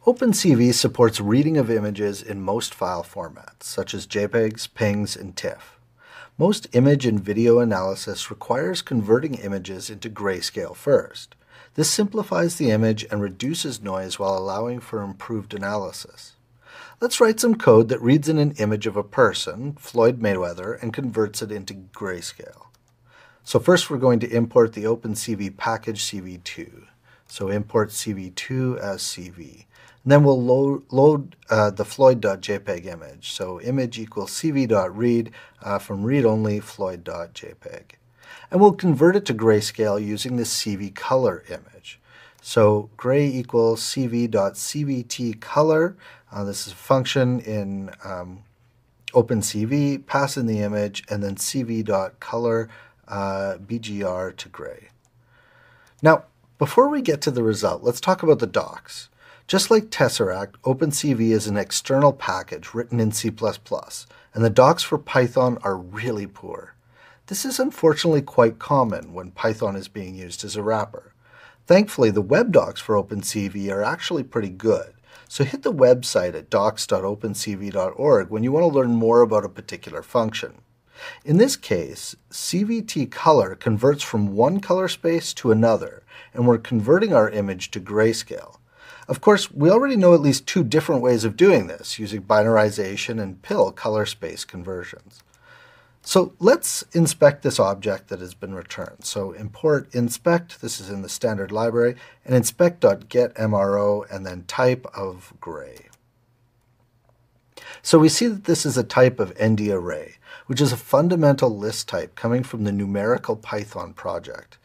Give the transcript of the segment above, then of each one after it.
opencv supports reading of images in most file formats, such as JPEGs, PNGs, and TIFF. Most image and video analysis requires converting images into grayscale first. This simplifies the image and reduces noise while allowing for improved analysis. Let's write some code that reads in an image of a person, Floyd Mayweather, and converts it into grayscale. So first we're going to import the opencv package cv2. So import cv2 as cv. And then we'll load the floyd.jpg image. So image equals cv.read from read-only floyd.jpg. And we'll convert it to grayscale using the cv color image. So gray equals cv.cvt color. This is a function in opencv, pass in the image, and then cv.color bgr to gray. Now, before we get to the result, let's talk about the docs. Just like Tesseract, opencv is an external package written in C++, and the docs for Python are really poor. This is unfortunately quite common when Python is being used as a wrapper. Thankfully, the web docs for opencv are actually pretty good, so hit the website at docs.opencv.org when you want to learn more about a particular function. In this case, cvt color converts from one color space to another, and we're converting our image to grayscale. Of course, we already know at least two different ways of doing this, using binarization and PIL color space conversions. So let's inspect this object that has been returned. So import inspect, this is in the standard library, and inspect.getMRO, and then type of gray. So we see that this is a type of ND array, which is a fundamental list type coming from the numerical Python project.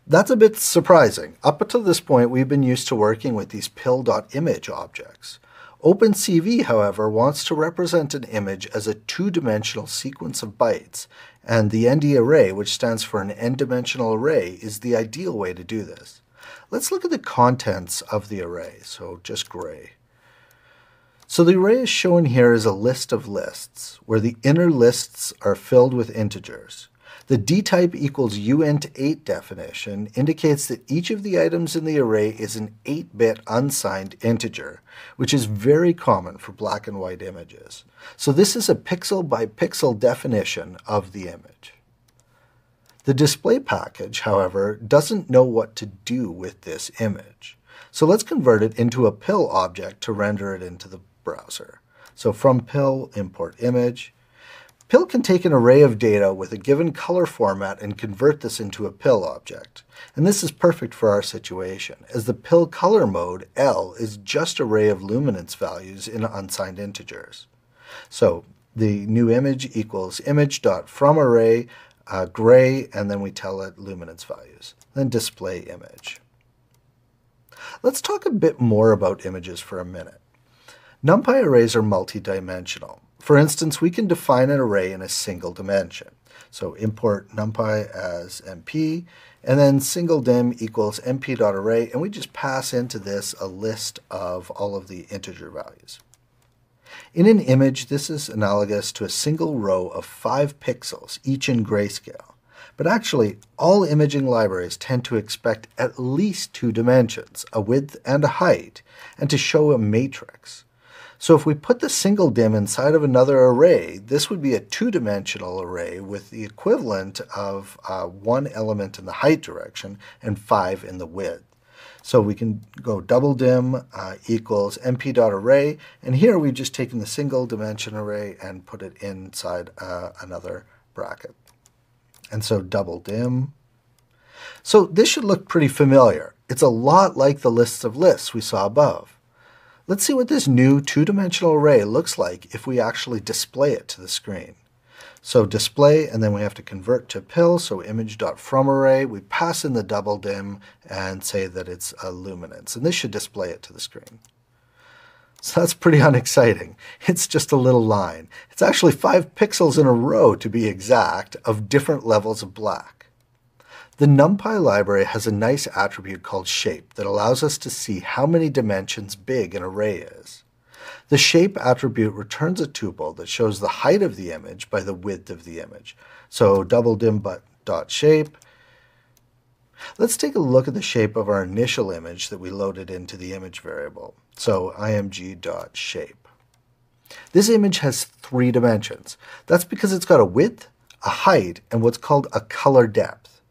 That's a bit surprising. Up until this point, we've been used to working with these pil.image objects. opencv, however, wants to represent an image as a two-dimensional sequence of bytes, and the ND array, which stands for an n-dimensional array, is the ideal way to do this. Let's look at the contents of the array, so just gray. So the array is shown here as a list of lists, where the inner lists are filled with integers. The dtype equals uint8 definition indicates that each of the items in the array is an 8-bit unsigned integer, which is very common for black and white images. So this is a pixel by pixel definition of the image. The display package, however, doesn't know what to do with this image. So let's convert it into a PIL object to render it into the browser. So from PIL, import image. PIL can take an array of data with a given color format and convert this into a PIL object. And this is perfect for our situation, as the PIL color mode, L, is just array of luminance values in unsigned integers. So the new image equals image.fromArray, gray, and then we tell it luminance values. Then display image. Let's talk a bit more about images for a minute. NumPy arrays are multidimensional. For instance, we can define an array in a single dimension. So import NumPy as MP, and then single dim equals mp.array, and we just pass into this a list of all of the integer values. In an image, this is analogous to a single row of 5 pixels, each in grayscale. But actually, all imaging libraries tend to expect at least 2 dimensions, a width and a height, and to show a matrix. So if we put the single dim inside of another array, this would be a 2-dimensional array with the equivalent of 1 element in the height direction and 5 in the width. So we can go double dim equals mp.array, and here we've just taken the single dimension array and put it inside another bracket. And so double dim. So this should look pretty familiar. It's a lot like the lists of lists we saw above. Let's see what this new 2-dimensional array looks like if we actually display it to the screen. So display, and then we have to convert to PIL, so image.fromArray. We pass in the double dim and say that it's a luminance, and this should display it to the screen. So that's pretty unexciting. It's just a little line. It's actually 5 pixels in a row, to be exact, of different levels of black. The NumPy library has a nice attribute called shape that allows us to see how many dimensions big an array is. The shape attribute returns a tuple that shows the height of the image by the width of the image. So double dim dot shape. Let's take a look at the shape of our initial image that we loaded into the image variable. So img.shape. This image has 3 dimensions. That's because it's got a width, a height, and what's called a color depth.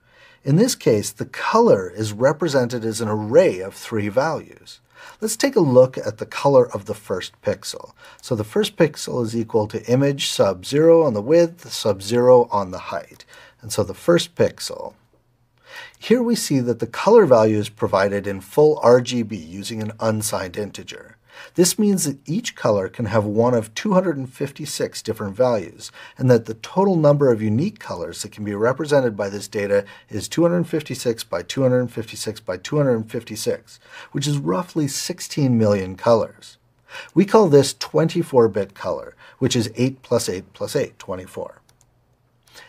In this case, the color is represented as an array of 3 values. Let's take a look at the color of the first pixel. So the first pixel is equal to image sub 0 on the width, sub 0 on the height. And so the first pixel. Here we see that the color value is provided in full RGB using an unsigned integer. This means that each color can have one of 256 different values, and that the total number of unique colors that can be represented by this data is 256 by 256 by 256, which is roughly 16 million colors. We call this 24-bit color, which is 8 plus 8 plus 8, 24.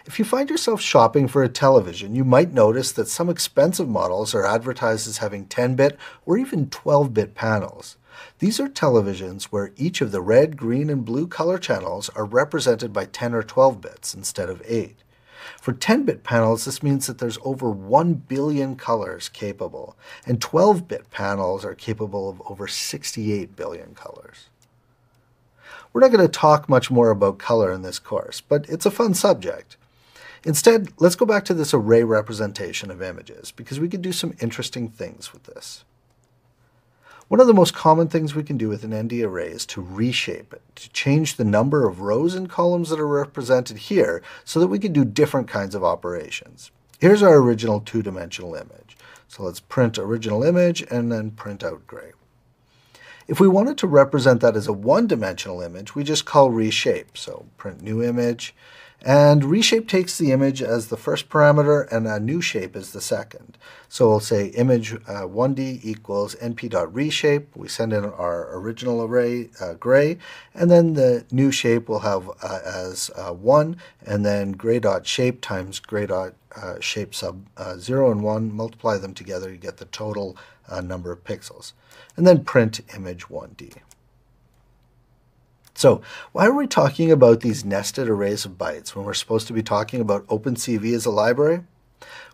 If you find yourself shopping for a television, you might notice that some expensive models are advertised as having 10-bit or even 12-bit panels. These are televisions where each of the red, green, and blue color channels are represented by 10 or 12 bits instead of 8. For 10-bit panels, this means that there's over 1 billion colors capable, and 12-bit panels are capable of over 68 billion colors. We're not going to talk much more about color in this course, but it's a fun subject. Instead, let's go back to this array representation of images, because we can do some interesting things with this. One of the most common things we can do with an ND array is to reshape it, to change the number of rows and columns that are represented here so that we can do different kinds of operations. Here's our original 2-dimensional image. So let's print original image and then print out gray. If we wanted to represent that as a 1-dimensional image, we just call reshape. So print new image. And reshape takes the image as the first parameter and a new shape as the second. So we'll say image 1D equals np.reshape. We send in our original array, gray, and then the new shape we'll have as 1, and then gray.shape times gray.shape sub 0 and 1. Multiply them together, you get the total number of pixels. And then print image 1D. So why are we talking about these nested arrays of bytes when we're supposed to be talking about opencv as a library?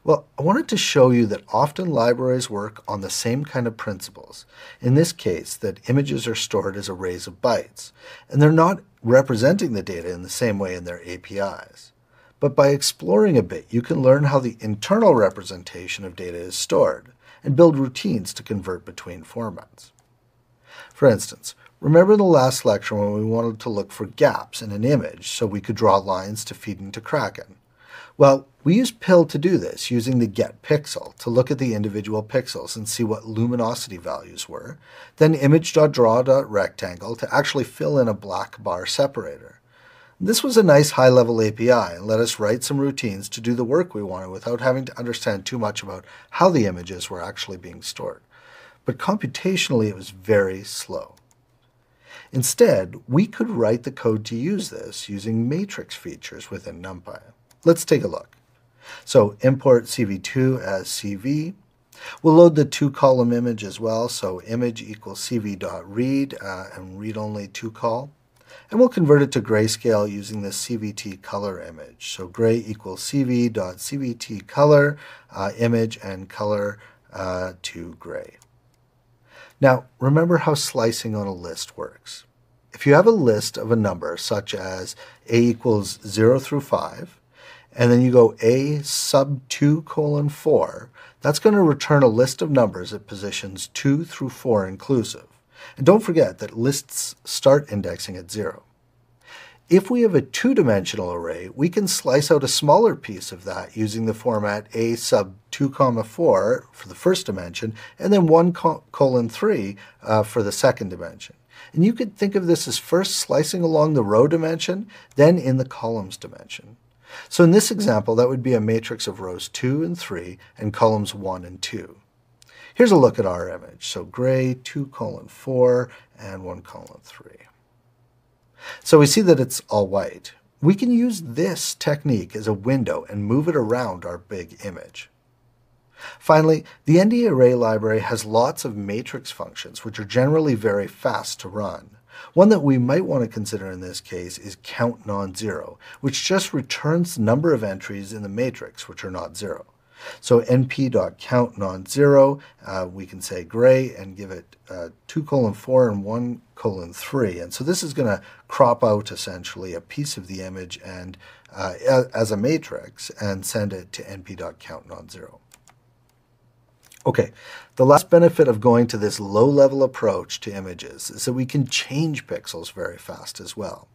Well, I wanted to show you that often libraries work on the same kind of principles. In this case, that images are stored as arrays of bytes, and they're not representing the data in the same way in their APIs. But by exploring a bit, you can learn how the internal representation of data is stored, and build routines to convert between formats. For instance, remember the last lecture when we wanted to look for gaps in an image so we could draw lines to feed into Kraken? Well, we used PIL to do this using the getPixel to look at the individual pixels and see what luminosity values were, then image.draw.rectangle to actually fill in a black bar separator. This was a nice high-level API and let us write some routines to do the work we wanted without having to understand too much about how the images were actually being stored. But computationally it was very slow. Instead, we could write the code to use this using matrix features within NumPy. Let's take a look. So import cv2 as cv. We'll load the 2-column image as well, so image equals cv.read and read-only 2-col. And we'll convert it to grayscale using this CVT color image. So gray equals cv.cvt color image and color to gray. Now, remember how slicing on a list works. If you have a list of a number such as a equals 0 through 5, and then you go a sub 2 colon 4, that's going to return a list of numbers at positions 2 through 4 inclusive. And don't forget that lists start indexing at 0. If we have a 2-dimensional array, we can slice out a smaller piece of that using the format a sub 2 comma 4 for the first dimension, and then 1 colon 3 for the second dimension. And you could think of this as first slicing along the row dimension, then in the columns dimension. So in this example, that would be a matrix of rows 2 and 3 and columns 1 and 2. Here's a look at our image. So gray, 2 colon 4, and 1 colon 3. So we see that it's all white. We can use this technique as a window and move it around our big image. Finally, the ND array library has lots of matrix functions which are generally very fast to run. One that we might want to consider in this case is count non-zero, which just returns the number of entries in the matrix which are not 0. So np.count non-zero, we can say gray and give it 2:4 and 1:3. And so this is going to crop out essentially a piece of the image and as a matrix and send it to np.count non-zero. Okay, the last benefit of going to this low-level approach to images is that we can change pixels very fast as well.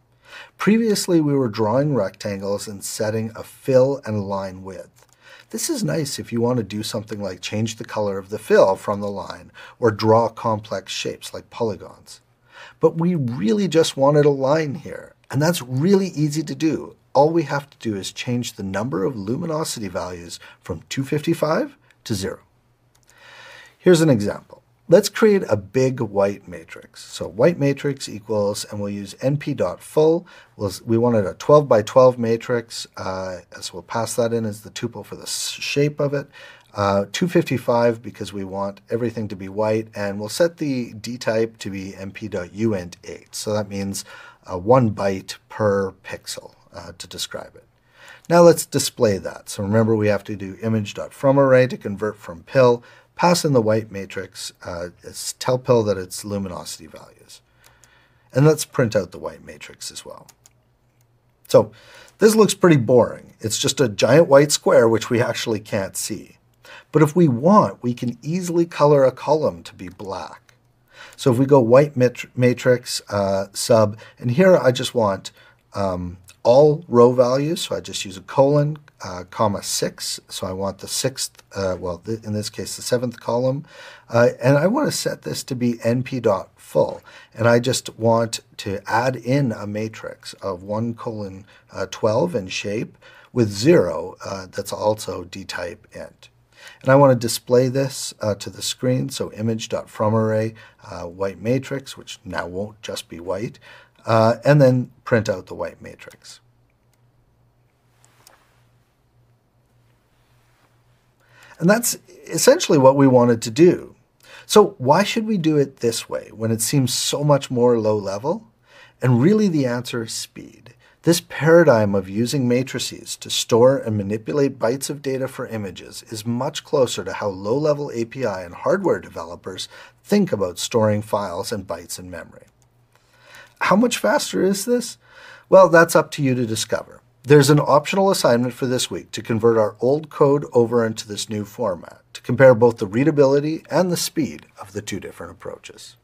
Previously, we were drawing rectangles and setting a fill and line width. This is nice if you want to do something like change the color of the fill from the line or draw complex shapes like polygons. But we really just wanted a line here, and that's really easy to do. All we have to do is change the number of luminosity values from 255 to 0. Here's an example. Let's create a big white matrix. So white matrix equals, and we'll use np.full. We wanted a 12 by 12 matrix, so we'll pass that in as the tuple for the shape of it. 255 because we want everything to be white, and we'll set the dtype to be np.uint8. So that means 1 byte per pixel to describe it. Now let's display that. So remember, we have to do image.fromArray to convert from pill. Pass in the white matrix, tell pill that it's luminosity values. And let's print out the white matrix as well. So this looks pretty boring. It's just a giant white square, which we actually can't see. But if we want, we can easily color a column to be black. So if we go white matrix sub, and here I just want all row values, so I just use a colon, comma 6, so I want the 6th, in this case the 7th column, and I want to set this to be np.full, and I just want to add in a matrix of 1:12 in shape with 0 that's also dtype int. And I want to display this to the screen, so image.fromArray white matrix, which now won't just be white, and then print out the white matrix. And that's essentially what we wanted to do. So why should we do it this way when it seems so much more low level? And really the answer is speed. This paradigm of using matrices to store and manipulate bytes of data for images is much closer to how low-level API and hardware developers think about storing files and bytes in memory. How much faster is this? Well, that's up to you to discover. There's an optional assignment for this week to convert our old code over into this new format, to compare both the readability and the speed of the two different approaches.